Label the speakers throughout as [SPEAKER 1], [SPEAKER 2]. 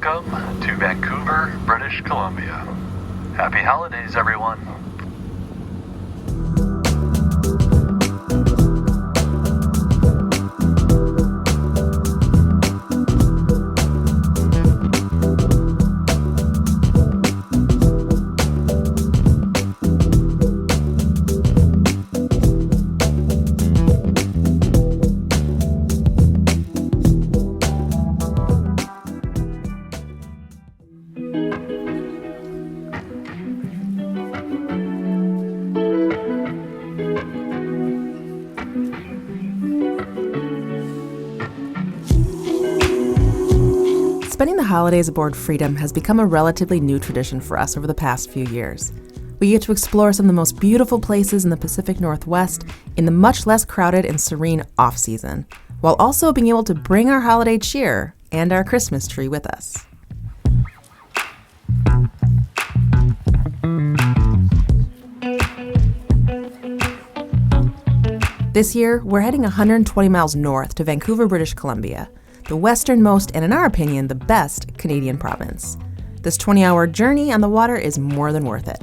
[SPEAKER 1] Welcome to Vancouver, British Columbia. Happy holidays, everyone.
[SPEAKER 2] Spending the holidays aboard Freedom has become a relatively new tradition for us over the past few years. We get to explore some of the most beautiful places in the Pacific Northwest in the much less crowded and serene off-season, while also being able to bring our holiday cheer and our Christmas tree with us. This year, we're heading 120 miles north to Vancouver, British Columbia, the westernmost and, in our opinion, the best Canadian province. This 20-hour journey on the water is more than worth it.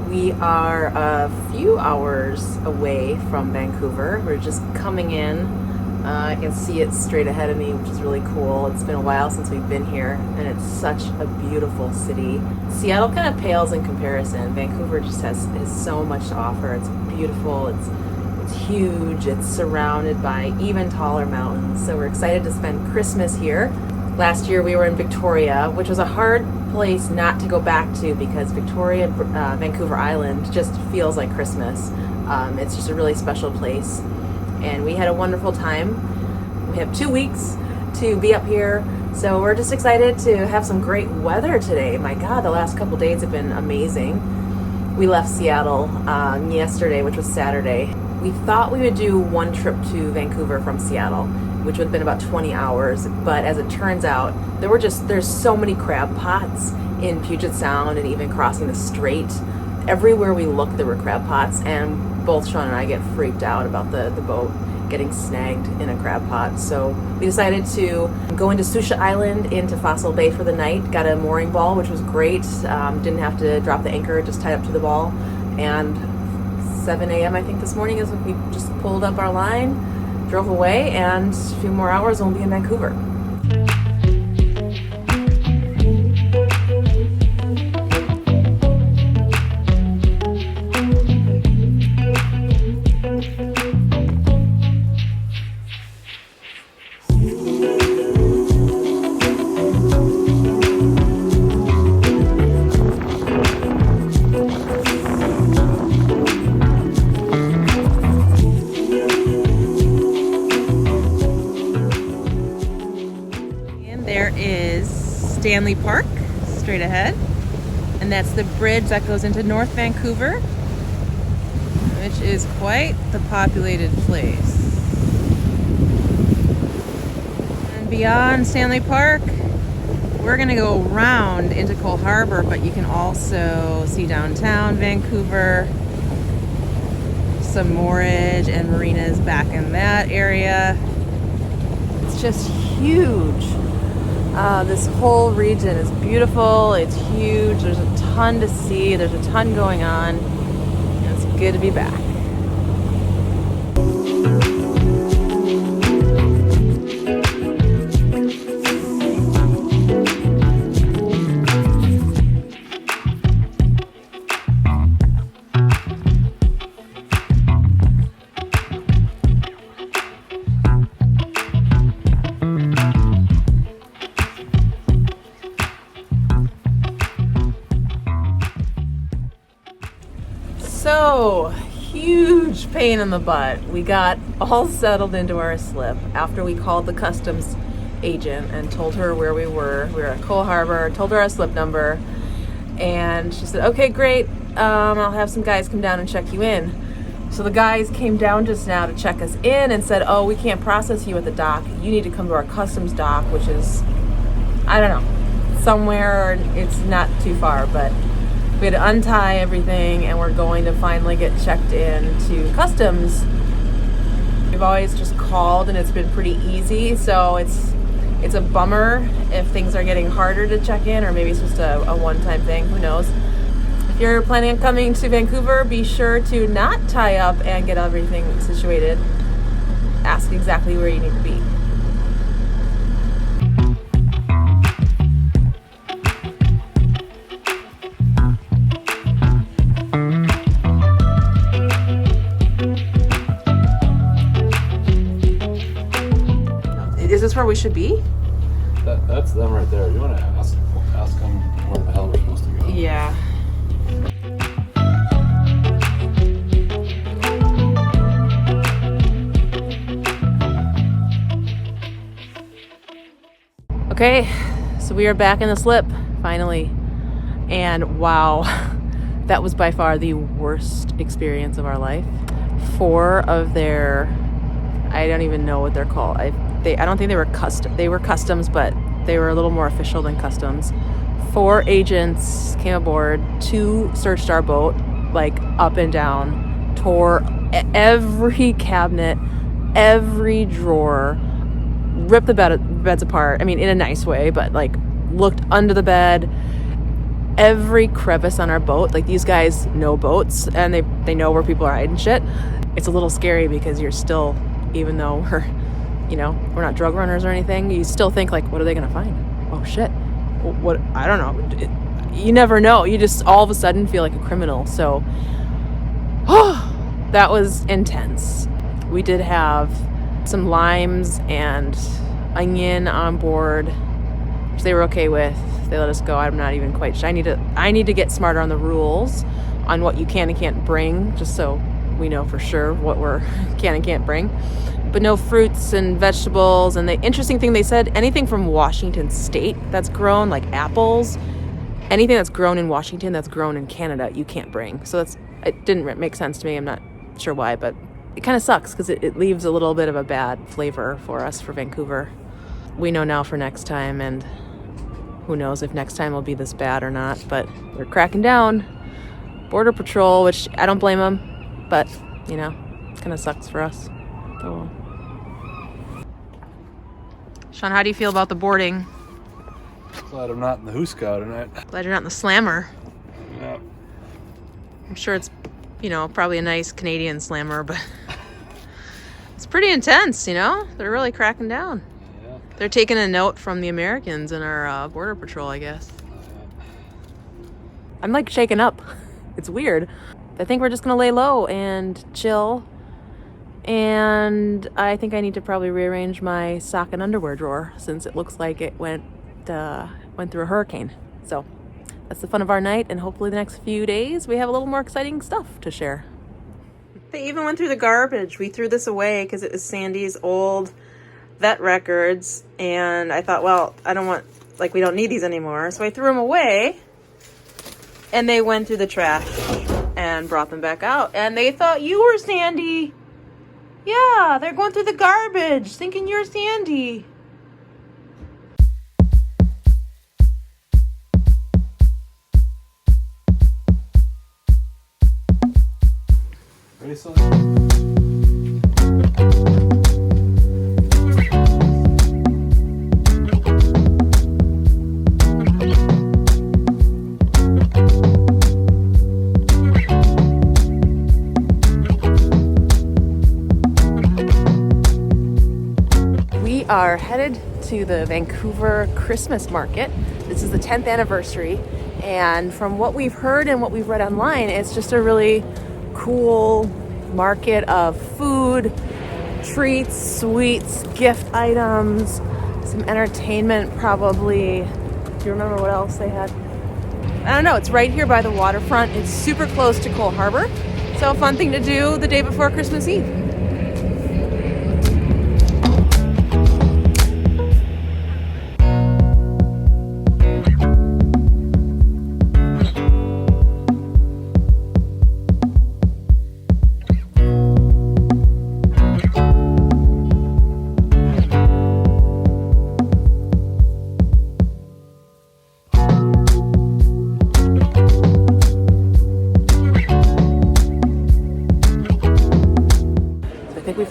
[SPEAKER 2] We are a few hours away from Vancouver. We're just coming in. I can see it straight ahead of me, which is really cool. It's been a while since we've been here, and it's such a beautiful city. Seattle kind of pales in comparison. Vancouver just has so much to offer. It's beautiful. It's huge. It's surrounded by even taller mountains. So we're excited to spend Christmas here. Last year we were in Victoria, which was a hard place not to go back to because Victoria, Vancouver Island just feels like Christmas. It's just a really special place. And we had a wonderful time. We have 2 weeks to be up here, so we're just excited to have some great weather today. My God, the last couple days have been amazing. We left Seattle yesterday, which was Saturday. We thought we would do one trip to Vancouver from Seattle, which would have been about 20 hours, but as it turns out, there's so many crab pots in Puget Sound and even crossing the strait. Everywhere we looked, there were crab pots, and both Sean and I get freaked out about the boat getting snagged in a crab pot. So we decided to go into Susha Island, into Fossil Bay for the night. Got a mooring ball, which was great. Didn't have to drop the anchor, just tied up to the ball. And 7 a.m. I think this morning is when we just pulled up our line, drove away, and a few more hours and we'll be in Vancouver. Stanley Park, straight ahead, and that's the bridge that goes into North Vancouver, which is quite the populated place. And beyond Stanley Park, we're going to go around into Cole Harbour, but you can also see downtown Vancouver, some moorage and marinas back in that area. It's just huge. This whole region is beautiful, it's huge, there's a ton to see, there's a ton going on, and it's good to be back. So, huge pain in the butt. We got all settled into our slip after we called the customs agent and told her where we were. We were at Cole Harbour, told her our slip number, and she said, okay, great, I'll have some guys come down and check you in. So the guys came down just now to check us in and said, oh, we can't process you at the dock. You need to come to our customs dock, which is, I don't know, somewhere, it's not too far, but We had to untie everything, and we're going to finally get checked in to customs. We've always just called, and it's been pretty easy, so it's a bummer if things are getting harder to check in, or maybe it's just a one-time thing. Who knows? If you're planning on coming to Vancouver, be sure to not tie up and get everything situated. Ask exactly where you need to be. Is this where we should be?
[SPEAKER 3] That's them right there. You want to ask them where the hell we're supposed to go?
[SPEAKER 2] Yeah. Okay, so we are back in the slip, finally. And wow, that was by far the worst experience of our life. 4 of their, I don't even know what they're called. I don't think they were customs, but they were a little more official than customs. 4 agents came aboard, 2 searched our boat, like up and down, tore every cabinet, every drawer, ripped the beds apart. I mean, in a nice way, but like looked under the bed, every crevice on our boat. Like, these guys know boats, and they know where people are hiding shit. It's a little scary because you're still, even though we're not drug runners or anything, you still think like, what are they gonna find? Oh shit, what? I don't know. You never know. You just all of a sudden feel like a criminal. So, that was intense. We did have some limes and onion on board, which they were okay with. They let us go. I'm not even quite sure. I need to get smarter on the rules on what you can and can't bring, just so we know for sure what we're can and can't bring. But no fruits and vegetables. And the interesting thing, they said anything from Washington State that's grown, like apples, anything that's grown in Washington that's grown in Canada, you can't bring. So it didn't make sense to me. I'm not sure why, but it kind of sucks because it leaves a little bit of a bad flavor for us for Vancouver. We know now for next time, and who knows if next time will be this bad or not, but they're cracking down. Border Patrol, which I don't blame them, but, kind of sucks for us. Oh. Sean, how do you feel about the boarding?
[SPEAKER 3] Glad I'm not in the Who Scout tonight.
[SPEAKER 2] Glad you're not in the Slammer.
[SPEAKER 3] Yeah.
[SPEAKER 2] I'm sure it's, probably a nice Canadian Slammer, but it's pretty intense, They're really cracking down.
[SPEAKER 3] Yeah.
[SPEAKER 2] They're taking a note from the Americans in our Border Patrol, I guess. I'm like shaken up. It's weird. I think we're just going to lay low and chill. And I think I need to probably rearrange my sock and underwear drawer since it looks like it went through a hurricane. So that's the fun of our night, and hopefully the next few days we have a little more exciting stuff to share. They even went through the garbage. We threw this away because it was Sandy's old vet records, and I thought, well, we don't need these anymore. So I threw them away, and they went through the trash and brought them back out, and they thought you were Sandy. Yeah, they're going through the garbage thinking you're Sandy.
[SPEAKER 3] Ready, son?
[SPEAKER 2] We are headed to the Vancouver Christmas Market. This is the 10th anniversary, and from what we've heard and what we've read online, it's just a really cool market of food, treats, sweets, gift items, some entertainment probably. Do you remember what else they had? I don't know. It's right here by the waterfront. It's super close to Cole Harbor. So a fun thing to do the day before Christmas Eve.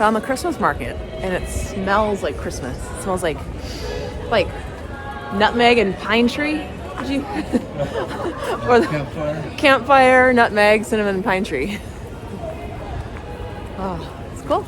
[SPEAKER 2] found the Christmas market, and it smells like Christmas. It smells like nutmeg and pine tree. Did you? Or the campfire, nutmeg, cinnamon, and pine tree. Oh, it's cool.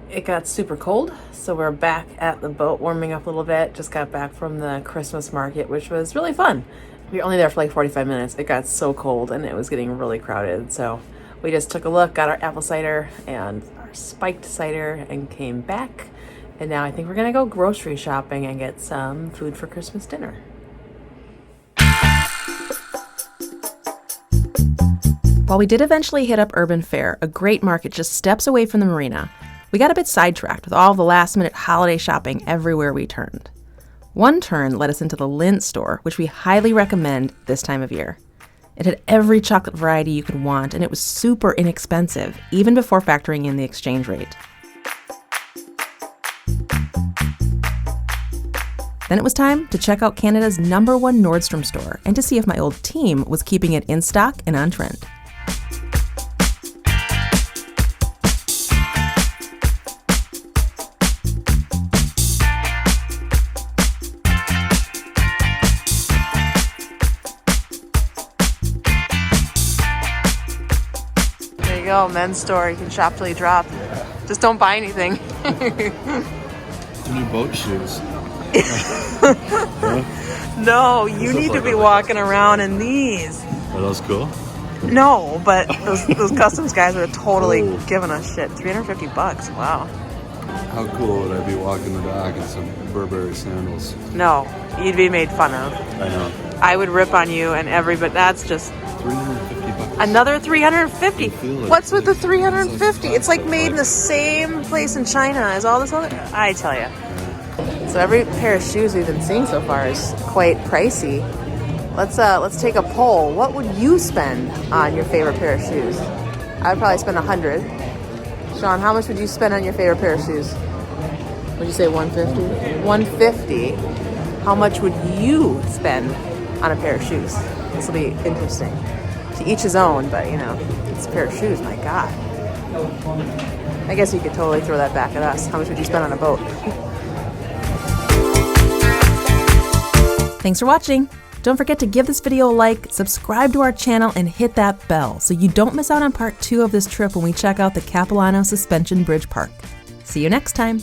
[SPEAKER 2] It got super cold, so we're back at the boat warming up a little bit. Just got back from the Christmas market, which was really fun. We were only there for like 45 minutes. It got so cold and it was getting really crowded. So we just took a look, got our apple cider and our spiked cider and came back. And now I think we're gonna go grocery shopping and get some food for Christmas dinner. While we did eventually hit up Urban Fare, a great market just steps away from the marina, we got a bit sidetracked with all the last-minute holiday shopping everywhere we turned. One turn led us into the Lindt store, which we highly recommend this time of year. It had every chocolate variety you could want, and it was super inexpensive, even before factoring in the exchange rate. Then it was time to check out Canada's #1 Nordstrom store and to see if my old team was keeping it in stock and on trend. There you go, men's store. You can shop till you drop. Just don't buy anything.
[SPEAKER 3] New boat shoes.
[SPEAKER 2] No, you need to be walking around in these.
[SPEAKER 3] Are those cool?
[SPEAKER 2] No, but those customs guys are totally giving us shit. $350. Wow.
[SPEAKER 3] How cool would I be walking the dock in some Burberry sandals?
[SPEAKER 2] No, you'd be made fun of.
[SPEAKER 3] I know.
[SPEAKER 2] I would rip on you and but that's just
[SPEAKER 3] $350.
[SPEAKER 2] another $350.
[SPEAKER 3] Feel it.
[SPEAKER 2] What's with the $350? It's like made in the same place in China as all this other. I tell you. So every pair of shoes we've been seeing so far is quite pricey. Let's take a poll. What would you spend on your favorite pair of shoes? I would probably spend $100. Sean, how much would you spend on your favorite pair of shoes? Would you say $150? $150. How much would you spend on a pair of shoes? This will be interesting. To each his own, but you know, it's a pair of shoes. My God. I guess you could totally throw that back at us. How much would you spend on a boat? Thanks for watching. Don't forget to give this video a like, subscribe to our channel, and hit that bell so you don't miss out on part 2 of this trip when we check out the Capilano Suspension Bridge Park. See you next time.